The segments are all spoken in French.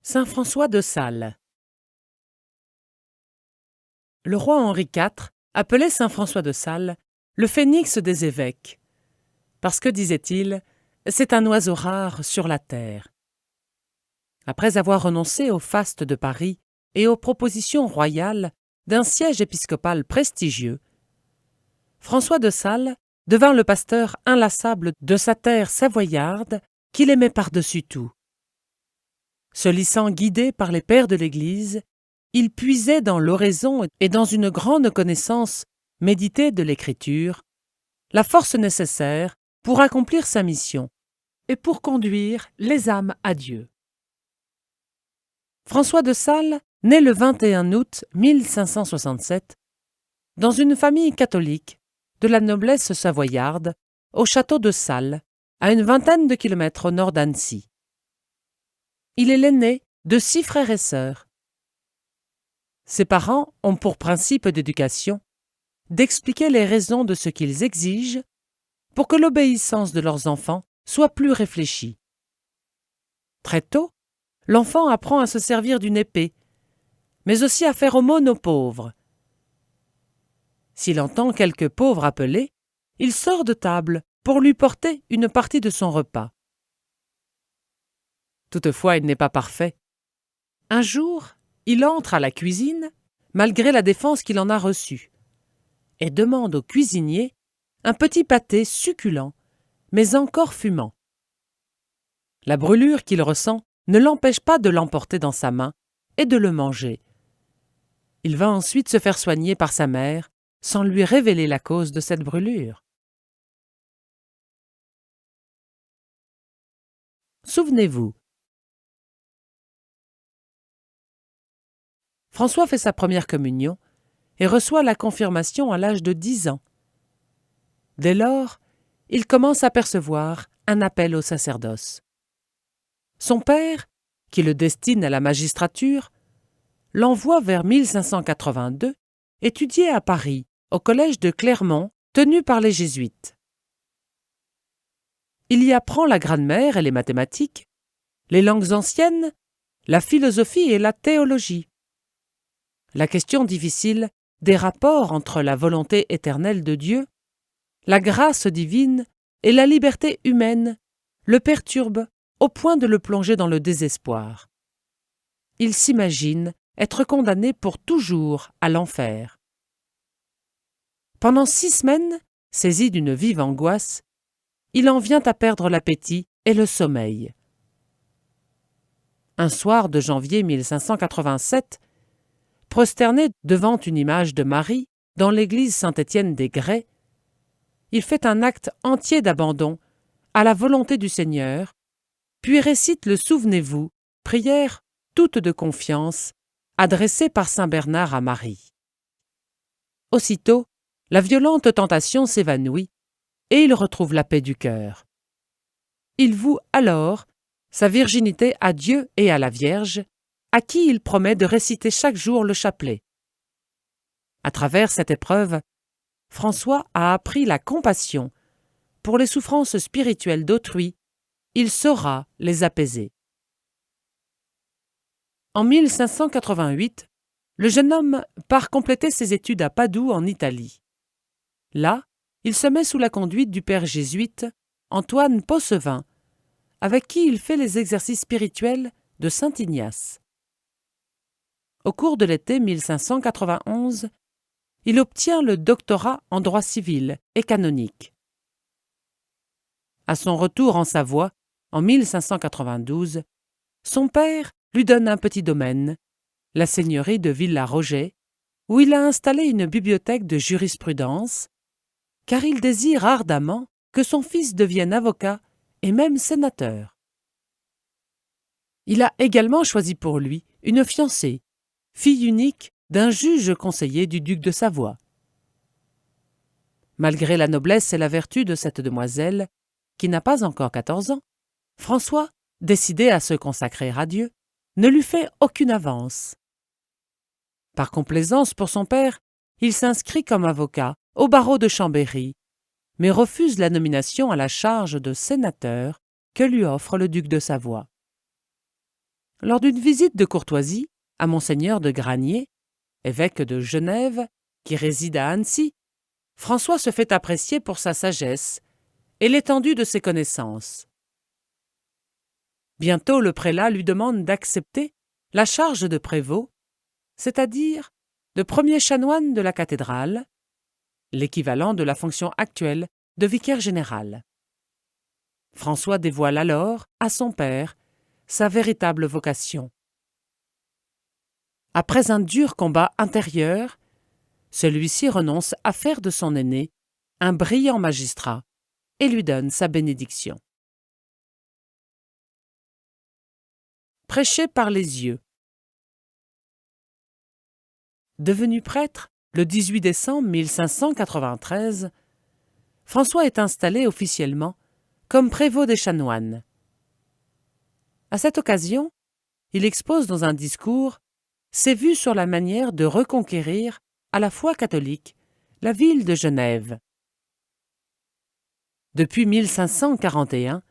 Saint François de Sales. Le roi Henri IV appelait saint François de Sales le phénix des évêques, parce que, disait-il, c'est un oiseau rare sur la terre. Après avoir renoncé au faste de Paris et aux propositions royales d'un siège épiscopal prestigieux, François de Sales devint le pasteur inlassable de sa terre savoyarde qu'il aimait par-dessus tout. Se laissant guider par les pères de l'Église, il puisait dans l'oraison et dans une grande connaissance méditée de l'Écriture la force nécessaire pour accomplir sa mission et pour conduire les âmes à Dieu. François de Sales naît le 21 août 1567 dans une famille catholique de la noblesse savoyarde au château de Sales, à une vingtaine de kilomètres au nord d'Annecy. Il est l'aîné de 6 frères et sœurs. Ses parents ont pour principe d'éducation d'expliquer les raisons de ce qu'ils exigent pour que l'obéissance de leurs enfants soit plus réfléchie. Très tôt, l'enfant apprend à se servir d'une épée, mais aussi à faire aumône aux pauvres. S'il entend quelque pauvre appelé, il sort de table pour lui porter une partie de son repas. Toutefois, il n'est pas parfait. Un jour, il entre à la cuisine, malgré la défense qu'il en a reçue, et demande au cuisinier un petit pâté succulent, mais encore fumant. La brûlure qu'il ressent ne l'empêche pas de l'emporter dans sa main et de le manger. Il va ensuite se faire soigner par sa mère, sans lui révéler la cause de cette brûlure. Souvenez-vous, François fait sa première communion et reçoit la confirmation à l'âge de 10 ans. Dès lors, il commence à percevoir un appel au sacerdoce. Son père, qui le destine à la magistrature, l'envoie vers 1582 étudier à Paris, au collège de Clermont, tenu par les jésuites. Il y apprend la grammaire et les mathématiques, les langues anciennes, la philosophie et la théologie. La question difficile des rapports entre la volonté éternelle de Dieu, la grâce divine et la liberté humaine le perturbe au point de le plonger dans le désespoir. Il s'imagine être condamné pour toujours à l'enfer. Pendant 6 semaines, saisi d'une vive angoisse, il en vient à perdre l'appétit et le sommeil. Un soir de janvier 1587, prosterné devant une image de Marie dans l'église Saint-Étienne des Grès, il fait un acte entier d'abandon à la volonté du Seigneur, puis récite le Souvenez-vous, prière toute de confiance, adressée par saint Bernard à Marie. Aussitôt, la violente tentation s'évanouit et il retrouve la paix du cœur. Il voue alors sa virginité à Dieu et à la Vierge, à qui il promet de réciter chaque jour le chapelet. À travers cette épreuve, François a appris la compassion. Pour les souffrances spirituelles d'autrui, il saura les apaiser. En 1588, le jeune homme part compléter ses études à Padoue en Italie. Là, il se met sous la conduite du père jésuite Antoine Possevin, avec qui il fait les exercices spirituels de saint Ignace. Au cours de l'été 1591, il obtient le doctorat en droit civil et canonique. À son retour en Savoie, en 1592, son père lui donne un petit domaine, la seigneurie de Villa-Roget, où il a installé une bibliothèque de jurisprudence, car il désire ardemment que son fils devienne avocat et même sénateur. Il a également choisi pour lui une fiancée, fille unique d'un juge conseiller du duc de Savoie. Malgré la noblesse et la vertu de cette demoiselle, qui n'a pas encore 14 ans, François, décidé à se consacrer à Dieu, ne lui fait aucune avance. Par complaisance pour son père, il s'inscrit comme avocat au barreau de Chambéry, mais refuse la nomination à la charge de sénateur que lui offre le duc de Savoie. Lors d'une visite de courtoisie à Monseigneur de Granier, évêque de Genève, qui réside à Annecy, François se fait apprécier pour sa sagesse et l'étendue de ses connaissances. Bientôt le prélat lui demande d'accepter la charge de prévôt, c'est-à-dire de premier chanoine de la cathédrale, l'équivalent de la fonction actuelle de vicaire général. François dévoile alors à son père sa véritable vocation. Après un dur combat intérieur, celui-ci renonce à faire de son aîné un brillant magistrat et lui donne sa bénédiction. Prêcher par les yeux. Devenu prêtre le 18 décembre 1593, François est installé officiellement comme prévôt des chanoines. À cette occasion, il expose dans un discours ses vues sur la manière de reconquérir à la foi catholique la ville de Genève. Depuis 1541,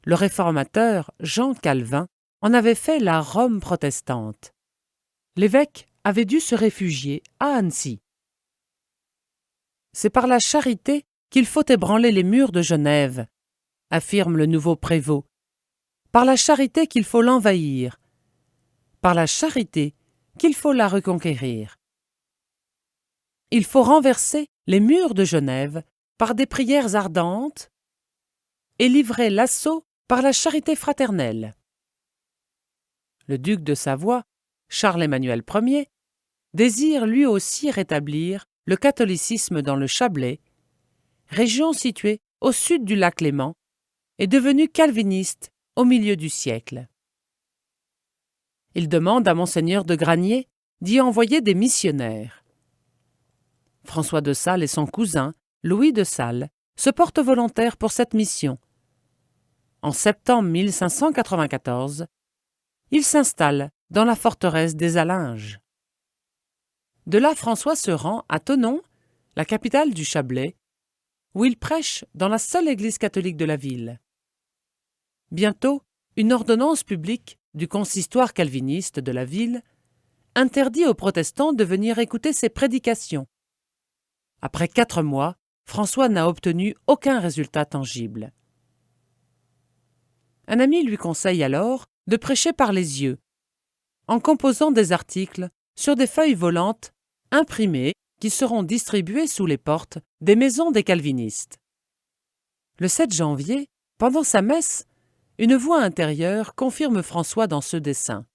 le réformateur Jean Calvin en avait fait la Rome protestante. L'évêque avait dû se réfugier à Annecy. C'est par la charité qu'il faut ébranler les murs de Genève, affirme le nouveau prévôt. Par la charité qu'il faut l'envahir. Par la charité qu'il faut la reconquérir. Il faut renverser les murs de Genève par des prières ardentes et livrer l'assaut par la charité fraternelle. Le duc de Savoie, Charles-Emmanuel Ier, désire lui aussi rétablir le catholicisme dans le Chablais, région située au sud du lac Léman et devenue calviniste au milieu du siècle. Il demande à Monseigneur de Granier d'y envoyer des missionnaires. François de Sales et son cousin, Louis de Sales, se portent volontaires pour cette mission. En septembre 1594, il s'installe dans la forteresse des Alinges. De là, François se rend à Thonon, la capitale du Chablais, où il prêche dans la seule église catholique de la ville. Bientôt, une ordonnance publique du consistoire calviniste de la ville interdit aux protestants de venir écouter ses prédications. Après 4 mois, François n'a obtenu aucun résultat tangible. Un ami lui conseille alors de prêcher par les yeux, en composant des articles sur des feuilles volantes imprimées qui seront distribuées sous les portes des maisons des calvinistes. Le 7 janvier, pendant sa messe, une voix intérieure confirme François dans ce dessein.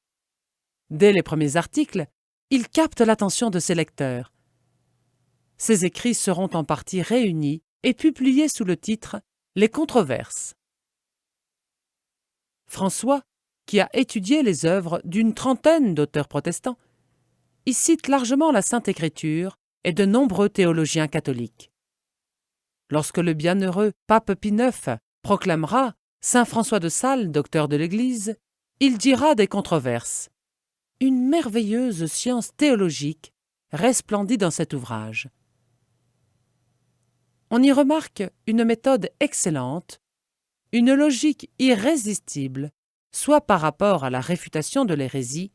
Dès les premiers articles, il capte l'attention de ses lecteurs. Ses écrits seront en partie réunis et publiés sous le titre « Les controverses ». François, qui a étudié les œuvres d'une trentaine d'auteurs protestants, y cite largement la Sainte Écriture et de nombreux théologiens catholiques. Lorsque le bienheureux pape Pie IX proclamera Saint François de Sales, docteur de l'Église, il dira des controverses. Une merveilleuse science théologique resplendit dans cet ouvrage. On y remarque une méthode excellente, une logique irrésistible, soit par rapport à la réfutation de l'hérésie,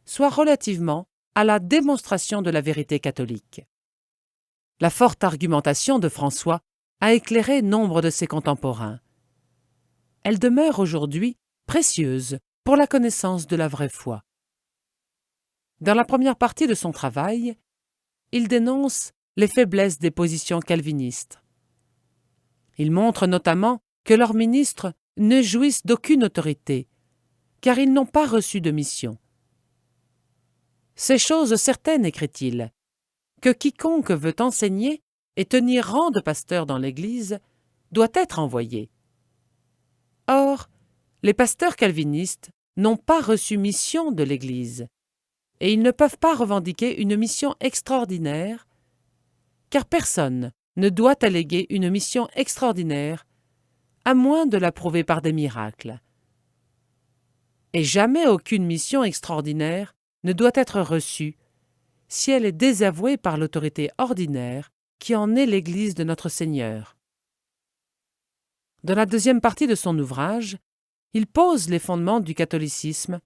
soit relativement à la démonstration de la vérité catholique. La forte argumentation de François a éclairé nombre de ses contemporains. Elle demeure aujourd'hui précieuse pour la connaissance de la vraie foi. Dans la première partie de son travail, il dénonce les faiblesses des positions calvinistes. Il montre notamment que leurs ministres ne jouissent d'aucune autorité, car ils n'ont pas reçu de mission. C'est chose certaine, écrit-il, que quiconque veut enseigner et tenir rang de pasteur dans l'Église doit être envoyé. Or, les pasteurs calvinistes n'ont pas reçu mission de l'Église, et ils ne peuvent pas revendiquer une mission extraordinaire, car personne ne doit alléguer une mission extraordinaire à moins de la prouver par des miracles. Et jamais aucune mission extraordinaire ne doit être reçue si elle est désavouée par l'autorité ordinaire qui en est l'Église de notre Seigneur. Dans la deuxième partie de son ouvrage, il pose les fondements du catholicisme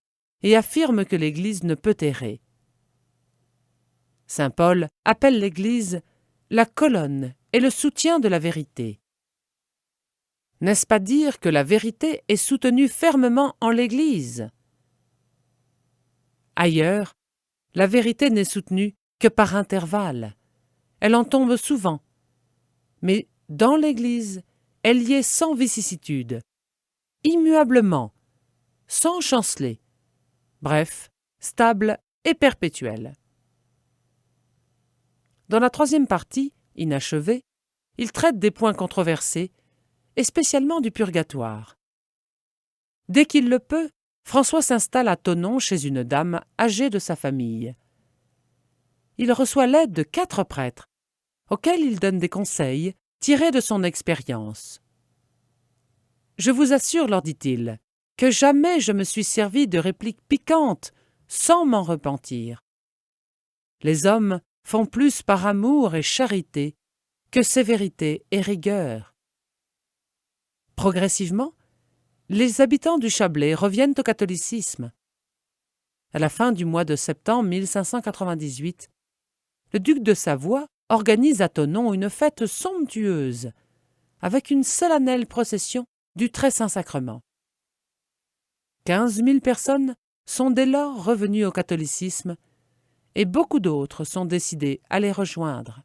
et affirme que l'Église ne peut errer. Saint Paul appelle l'Église la colonne et le soutien de la vérité. N'est-ce pas dire que la vérité est soutenue fermement en l'Église? Ailleurs, la vérité n'est soutenue que par intervalles. Elle en tombe souvent. Mais dans l'Église, elle y est sans vicissitude, immuablement, sans chanceler, bref, stable et perpétuelle. Dans la troisième partie, inachevée, il traite des points controversés, et spécialement du purgatoire. Dès qu'il le peut, François s'installe à Thonon chez une dame âgée de sa famille. Il reçoit l'aide de 4 prêtres, auxquels il donne des conseils tirés de son expérience. « Je vous assure, leur dit-il, que jamais je me suis servi de répliques piquantes sans m'en repentir. Les hommes font plus par amour et charité que sévérité et rigueur. » Progressivement, les habitants du Chablais reviennent au catholicisme. À la fin du mois de septembre 1598, le duc de Savoie organise à Thonon une fête somptueuse, avec une solennelle procession du Très-Saint-Sacrement. 15 000 personnes sont dès lors revenues au catholicisme et beaucoup d'autres sont décidées à les rejoindre.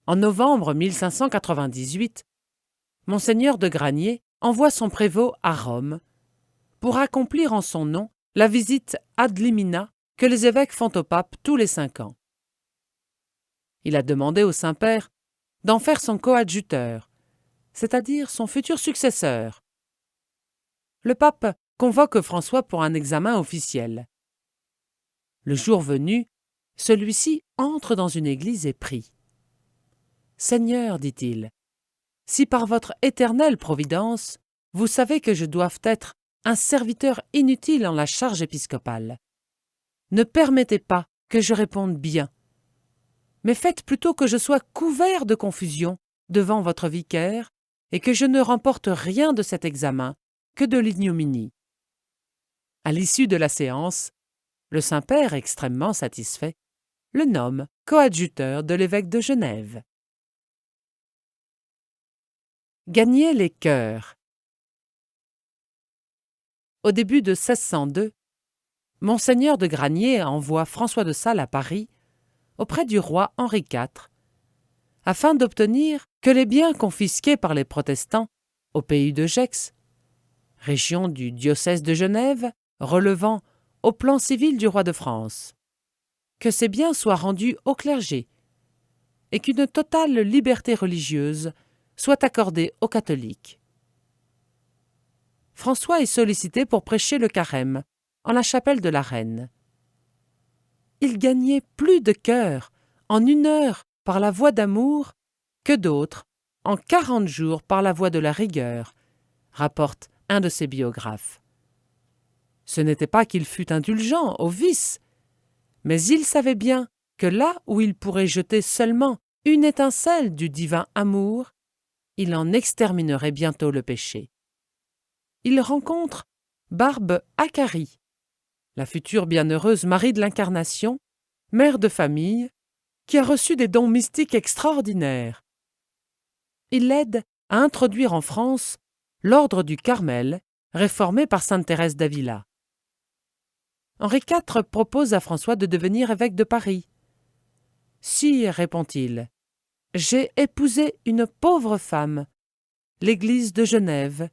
En novembre 1598, Monseigneur de Granier envoie son prévôt à Rome pour accomplir en son nom la visite ad limina que les évêques font au pape tous les 5 ans. Il a demandé au Saint-Père d'en faire son coadjuteur, c'est-à-dire son futur successeur. Le pape convoque François pour un examen officiel. Le jour venu, celui-ci entre dans une église et prie. « Seigneur, dit-il, si par votre éternelle providence, vous savez que je dois être un serviteur inutile en la charge épiscopale, ne permettez pas que je réponde bien, mais faites plutôt que je sois couvert de confusion devant votre vicaire et que je ne remporte rien de cet examen que de l'ignominie. » À l'issue de la séance, le Saint-Père, extrêmement satisfait, le nomme coadjuteur de l'évêque de Genève. Gagner les cœurs. Au début de 1602, Monseigneur de Granier envoie François de Sales à Paris auprès du roi Henri IV afin d'obtenir que les biens confisqués par les protestants au pays de Gex, région du diocèse de Genève relevant au plan civil du roi de France, que ces biens soient rendus au clergé et qu'une totale liberté religieuse soit accordée aux catholiques. François est sollicité pour prêcher le carême en la chapelle de la Reine. Il gagnait plus de cœurs en 1 heure par la voie d'amour que d'autres en 40 jours par la voie de la rigueur, rapporte un de ses biographes. Ce n'était pas qu'il fût indulgent au vice, mais il savait bien que là où il pourrait jeter seulement une étincelle du divin amour, il en exterminerait bientôt le péché. Il rencontre Barbe Accarie, la future bienheureuse Marie de l'Incarnation, mère de famille, qui a reçu des dons mystiques extraordinaires. Il l'aide à introduire en France l'ordre du Carmel, réformé par sainte Thérèse d'Avila. Henri IV propose à François de devenir évêque de Paris. « Sire, répond-il, j'ai épousé une pauvre femme, l'église de Genève,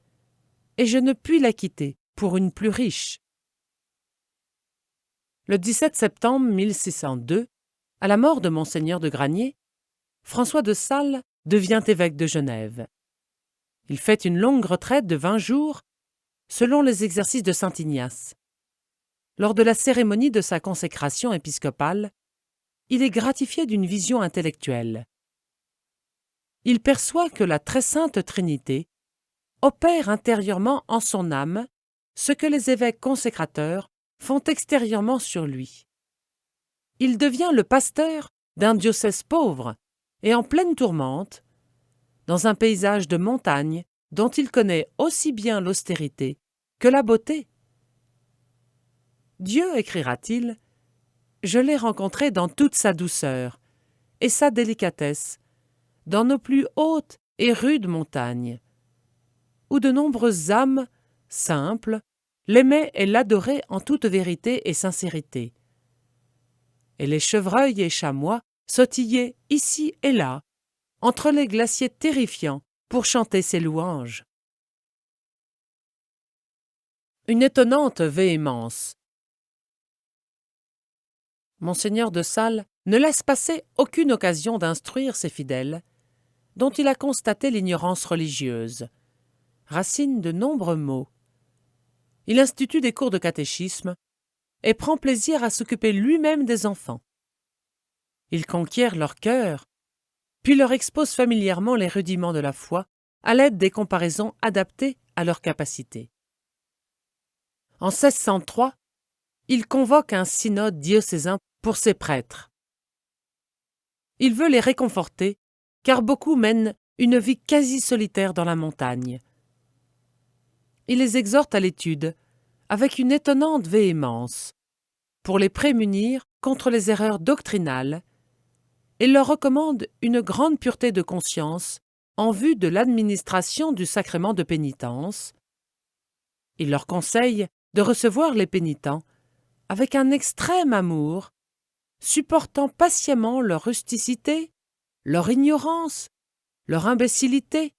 et je ne puis la quitter pour une plus riche. » Le 17 septembre 1602, à la mort de Monseigneur de Granier, François de Sales devient évêque de Genève. Il fait une longue retraite de 20 jours, selon les exercices de saint Ignace. Lors de la cérémonie de sa consécration épiscopale, il est gratifié d'une vision intellectuelle. Il perçoit que la très sainte Trinité opère intérieurement en son âme ce que les évêques consécrateurs font extérieurement sur lui. Il devient le pasteur d'un diocèse pauvre et en pleine tourmente, dans un paysage de montagne dont il connaît aussi bien l'austérité que la beauté. Dieu, écrira-t-il, je l'ai rencontré dans toute sa douceur et sa délicatesse, dans nos plus hautes et rudes montagnes, où de nombreuses âmes, simples, l'aimaient et l'adoraient en toute vérité et sincérité. Et les chevreuils et chamois sautillaient ici et là, entre les glaciers terrifiants, pour chanter ses louanges. Une étonnante véhémence. Monseigneur de Sales ne laisse passer aucune occasion d'instruire ses fidèles, dont il a constaté l'ignorance religieuse, racine de nombreux maux. Il institue des cours de catéchisme et prend plaisir à s'occuper lui-même des enfants. Il conquiert leur cœur, puis leur expose familièrement les rudiments de la foi à l'aide des comparaisons adaptées à leurs capacités. En 1603, il convoque un synode diocésain pour ses prêtres. Il veut les réconforter, car beaucoup mènent une vie quasi solitaire dans la montagne. Il les exhorte à l'étude, avec une étonnante véhémence, pour les prémunir contre les erreurs doctrinales, et leur recommande une grande pureté de conscience en vue de l'administration du sacrement de pénitence. Il leur conseille de recevoir les pénitents avec un extrême amour, supportant patiemment leur rusticité, leur ignorance, leur imbécilité,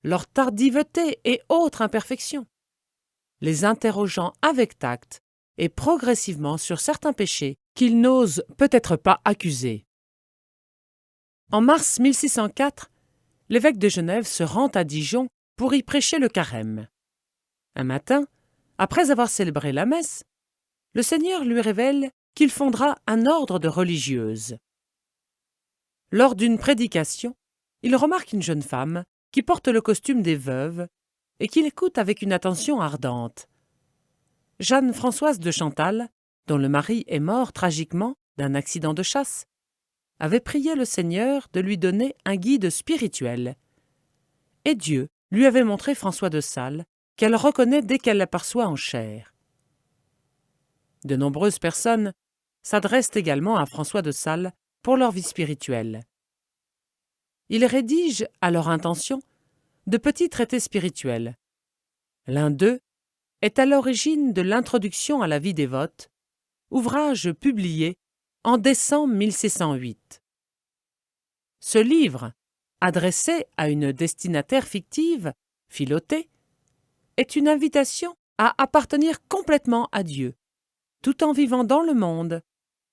leur tardiveté et autres imperfections, les interrogeant avec tact et progressivement sur certains péchés qu'ils n'osent peut-être pas accuser. En mars 1604, l'évêque de Genève se rend à Dijon pour y prêcher le carême. Un matin, après avoir célébré la messe, le Seigneur lui révèle qu'il fondera un ordre de religieuses. Lors d'une prédication, il remarque une jeune femme qui porte le costume des veuves et qu'il écoute avec une attention ardente. Jeanne Françoise de Chantal, dont le mari est mort tragiquement d'un accident de chasse, avait prié le Seigneur de lui donner un guide spirituel. Et Dieu lui avait montré François de Sales, qu'elle reconnaît dès qu'elle l'aperçoit en chair. De nombreuses personnes s'adressent également à François de Sales pour leur vie spirituelle. Il rédige, à leur intention, de petits traités spirituels. L'un d'eux est à l'origine de l'Introduction à la vie dévote, ouvrage publié en décembre 1608. Ce livre, adressé à une destinataire fictive, Philotée, est une invitation à appartenir complètement à Dieu, tout en vivant dans le monde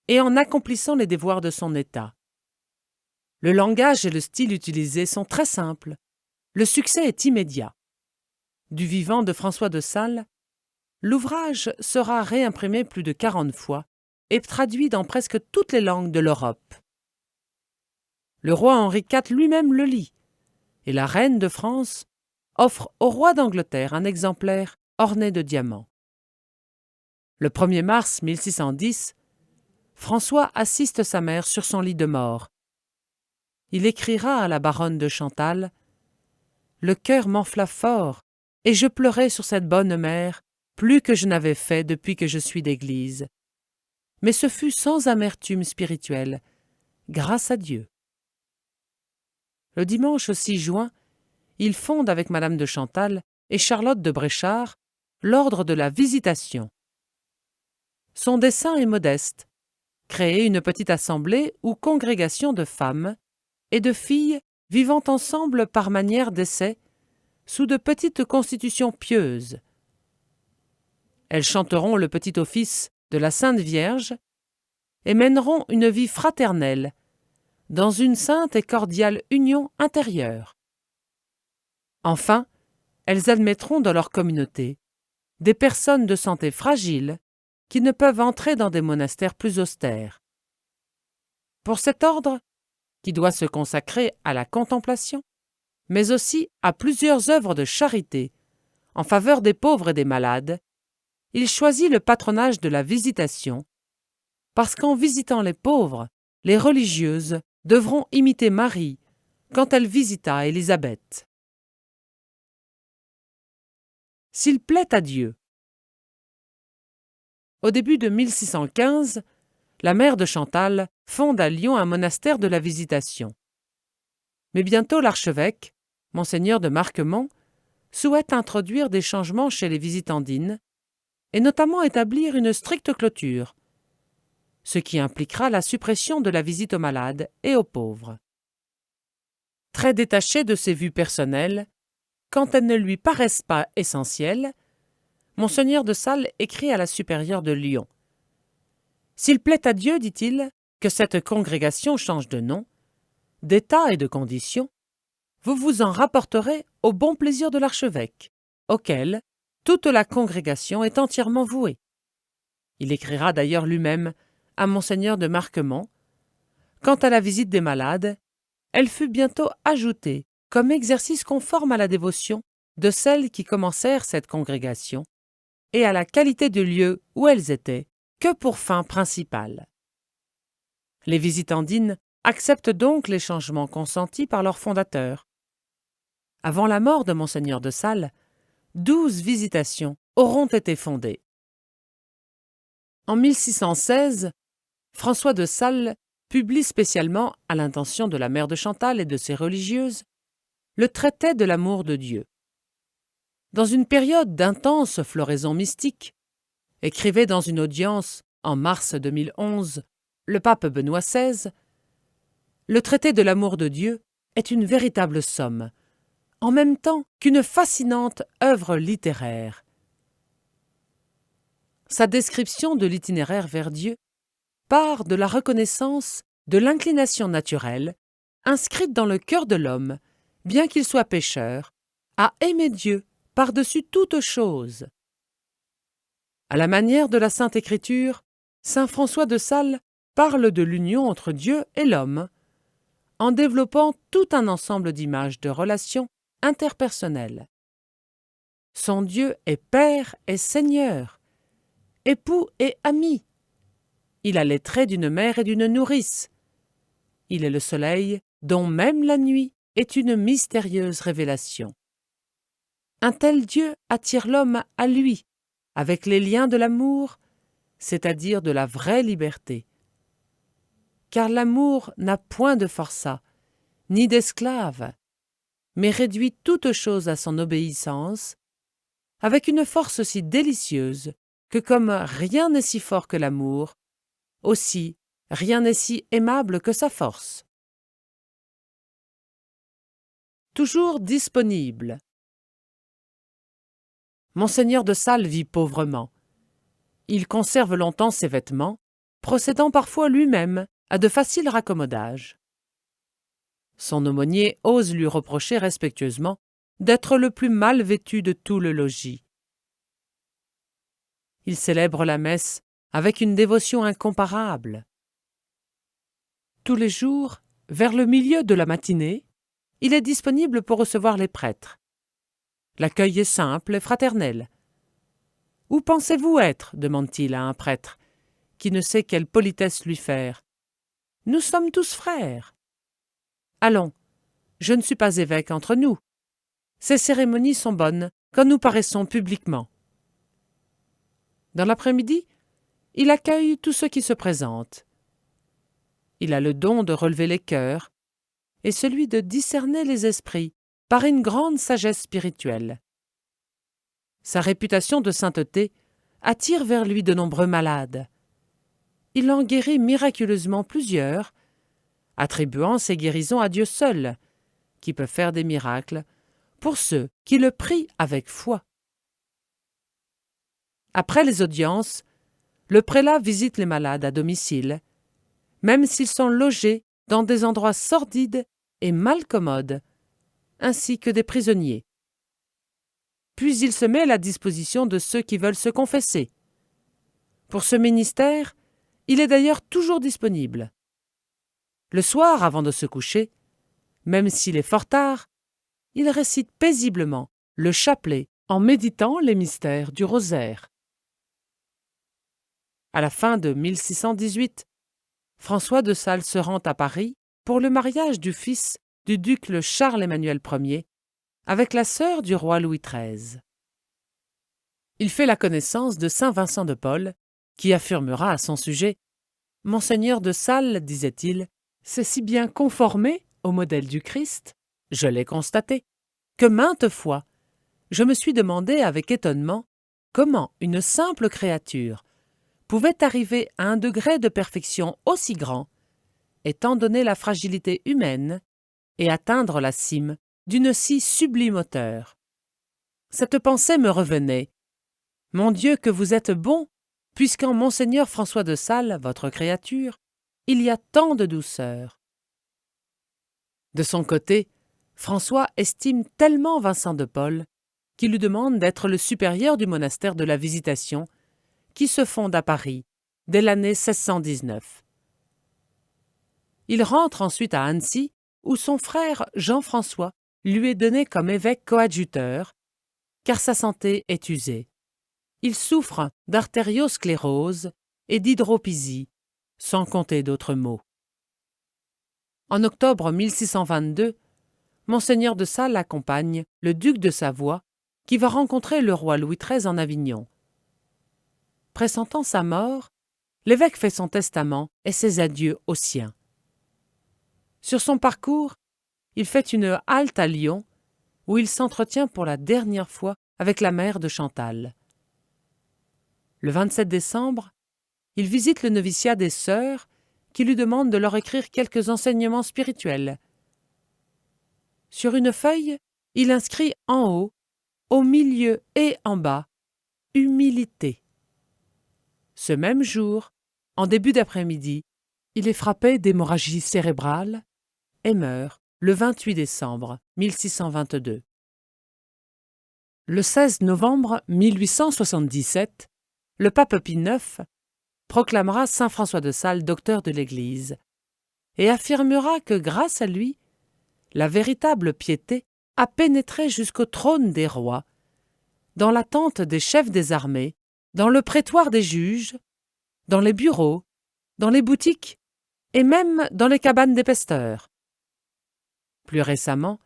et en accomplissant les devoirs de son état. Le langage et le style utilisés sont très simples. Le succès est immédiat. Du vivant de François de Sales, l'ouvrage sera réimprimé plus de 40 fois et traduit dans presque toutes les langues de l'Europe. Le roi Henri IV lui-même le lit, et la reine de France offre au roi d'Angleterre un exemplaire orné de diamants. Le 1er mars 1610, François assiste sa mère sur son lit de mort. Il écrira à la baronne de Chantal « Le cœur m'enfla fort, et je pleurais sur cette bonne mère plus que je n'avais fait depuis que je suis d'Église. Mais ce fut sans amertume spirituelle, grâce à Dieu. » Le dimanche 6 juin, il fonde avec Madame de Chantal et Charlotte de Bréchard l'ordre de la Visitation. Son dessein est modeste, créer une petite assemblée ou congrégation de femmes et de filles vivant ensemble par manière d'essai, sous de petites constitutions pieuses. Elles chanteront le petit office de la Sainte Vierge et mèneront une vie fraternelle, dans une sainte et cordiale union intérieure. Enfin, elles admettront dans leur communauté des personnes de santé fragile qui ne peuvent entrer dans des monastères plus austères. Pour cet ordre, qui doit se consacrer à la contemplation, mais aussi à plusieurs œuvres de charité en faveur des pauvres et des malades, il choisit le patronage de la Visitation, parce qu'en visitant les pauvres, les religieuses devront imiter Marie quand elle visita Élisabeth. S'il plaît à Dieu. Au début de 1615, la mère de Chantal fonde à Lyon un monastère de la Visitation. Mais bientôt l'archevêque, monseigneur de Marquemont, souhaite introduire des changements chez les visitandines et notamment établir une stricte clôture, ce qui impliquera la suppression de la visite aux malades et aux pauvres. Très détaché de ses vues personnelles, quand elles ne lui paraissent pas essentielles, Monseigneur de Sales écrit à la supérieure de Lyon. « S'il plaît à Dieu, dit-il, que cette congrégation change de nom, d'état et de condition, vous vous en rapporterez au bon plaisir de l'archevêque, auquel toute la congrégation est entièrement vouée. » Il écrira d'ailleurs lui-même à Monseigneur de Marquemont. Quant à la visite des malades, elle fut bientôt ajoutée comme exercice conforme à la dévotion de celles qui commencèrent cette congrégation et à la qualité du lieu où elles étaient, que pour fin principale. Les visitandines acceptent donc les changements consentis par leur fondateur. Avant la mort de Monseigneur de Sales, 12 visitations auront été fondées. En 1616, François de Sales publie spécialement, à l'intention de la mère de Chantal et de ses religieuses, le traité de l'amour de Dieu. Dans une période d'intense floraison mystique, écrivait dans une audience en mars 2011 le pape Benoît XVI, le traité de l'amour de Dieu est une véritable somme, en même temps qu'une fascinante œuvre littéraire. Sa description de l'itinéraire vers Dieu part de la reconnaissance de l'inclination naturelle, inscrite dans le cœur de l'homme, bien qu'il soit pécheur, à aimer Dieu par-dessus toute chose. À la manière de la Sainte Écriture, saint François de Sales parle de l'union entre Dieu et l'homme, en développant tout un ensemble d'images de relations interpersonnelles. Son Dieu est Père et Seigneur, époux et ami. Il a les traits d'une mère et d'une nourrice. Il est le soleil dont même la nuit est une mystérieuse révélation. Un tel Dieu attire l'homme à lui, avec les liens de l'amour, c'est-à-dire de la vraie liberté. Car l'amour n'a point de forçat, ni d'esclave, mais réduit toute chose à son obéissance, avec une force si délicieuse que comme rien n'est si fort que l'amour, aussi rien n'est si aimable que sa force. Toujours disponible. Monseigneur de Sales vit pauvrement. Il conserve longtemps ses vêtements, procédant parfois lui-même à de faciles raccommodages. Son aumônier ose lui reprocher respectueusement d'être le plus mal vêtu de tout le logis. Il célèbre la messe avec une dévotion incomparable. Tous les jours, vers le milieu de la matinée, il est disponible pour recevoir les prêtres. L'accueil est simple et fraternel. « Où pensez-vous être » demande-t-il à un prêtre, qui ne sait quelle politesse lui faire. « Nous sommes tous frères. »« Allons, je ne suis pas évêque entre nous. Ces cérémonies sont bonnes quand nous paraissons publiquement. » Dans l'après-midi, il accueille tous ceux qui se présentent. Il a le don de relever les cœurs et celui de discerner les esprits par une grande sagesse spirituelle. Sa réputation de sainteté attire vers lui de nombreux malades. Il en guérit miraculeusement plusieurs, attribuant ces guérisons à Dieu seul, qui peut faire des miracles pour ceux qui le prient avec foi. Après les audiences, le prélat visite les malades à domicile, même s'ils sont logés dans des endroits sordides et malcommodes, ainsi que des prisonniers. Puis il se met à la disposition de ceux qui veulent se confesser. Pour ce ministère, il est d'ailleurs toujours disponible. Le soir, avant de se coucher, même s'il est fort tard, il récite paisiblement le chapelet en méditant les mystères du rosaire. À la fin de 1618, François de Sales se rend à Paris pour le mariage du fils du duc le Charles-Emmanuel Ier avec la sœur du roi Louis XIII. Il fait la connaissance de saint Vincent de Paul qui affirmera à son sujet « Monseigneur de Sales, disait-il, s'est si bien conformé au modèle du Christ, je l'ai constaté, que maintes fois, je me suis demandé avec étonnement comment une simple créature pouvait arriver à un degré de perfection aussi grand, étant donné la fragilité humaine, et atteindre la cime d'une si sublime hauteur. Cette pensée me revenait. Mon Dieu, que vous êtes bon, puisqu'en Monseigneur François de Sales, votre créature, il y a tant de douceur. » De son côté, François estime tellement Vincent de Paul qu'il lui demande d'être le supérieur du monastère de la Visitation, qui se fonde à Paris dès l'année 1619. Il rentre ensuite à Annecy, où son frère Jean-François lui est donné comme évêque coadjuteur, car sa santé est usée. Il souffre d'artériosclérose et d'hydropisie, sans compter d'autres maux. En octobre 1622, Monseigneur de Sales accompagne le duc de Savoie, qui va rencontrer le roi Louis XIII en Avignon. Pressentant sa mort, l'évêque fait son testament et ses adieux aux siens. Sur son parcours, il fait une halte à Lyon, où il s'entretient pour la dernière fois avec la mère de Chantal. Le 27 décembre, il visite le noviciat des sœurs qui lui demandent de leur écrire quelques enseignements spirituels. Sur une feuille, il inscrit en haut, au milieu et en bas, « Humilité ». Ce même jour, en début d'après-midi, il est frappé d'hémorragie cérébrale et meurt le 28 décembre 1622. Le 16 novembre 1877, le pape Pie IX proclamera saint François de Sales docteur de l'Église et affirmera que grâce à lui, la véritable piété a pénétré jusqu'au trône des rois, dans la tente des chefs des armées, dans le prétoire des juges, dans les bureaux, dans les boutiques et même dans les cabanes des pesteurs. Plus récemment,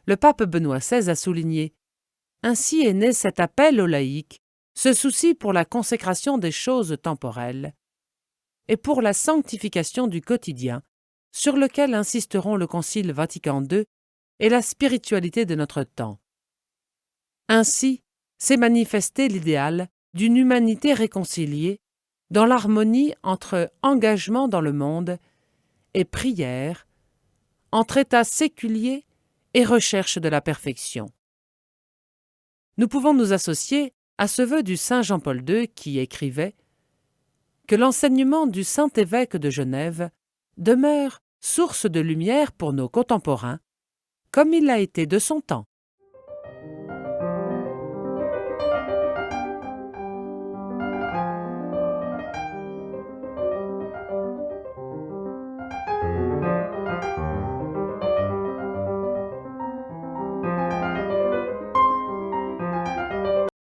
le pape Benoît XVI a souligné « Ainsi est né cet appel aux laïcs, ce souci pour la consécration des choses temporelles et pour la sanctification du quotidien, sur lequel insisteront le Concile Vatican II et la spiritualité de notre temps. Ainsi s'est manifesté l'idéal d'une humanité réconciliée dans l'harmonie entre engagement dans le monde et prière, entre état séculier et recherche de la perfection. » Nous pouvons nous associer à ce vœu du saint Jean-Paul II qui écrivait que l'enseignement du saint évêque de Genève demeure source de lumière pour nos contemporains, comme il l'a été de son temps.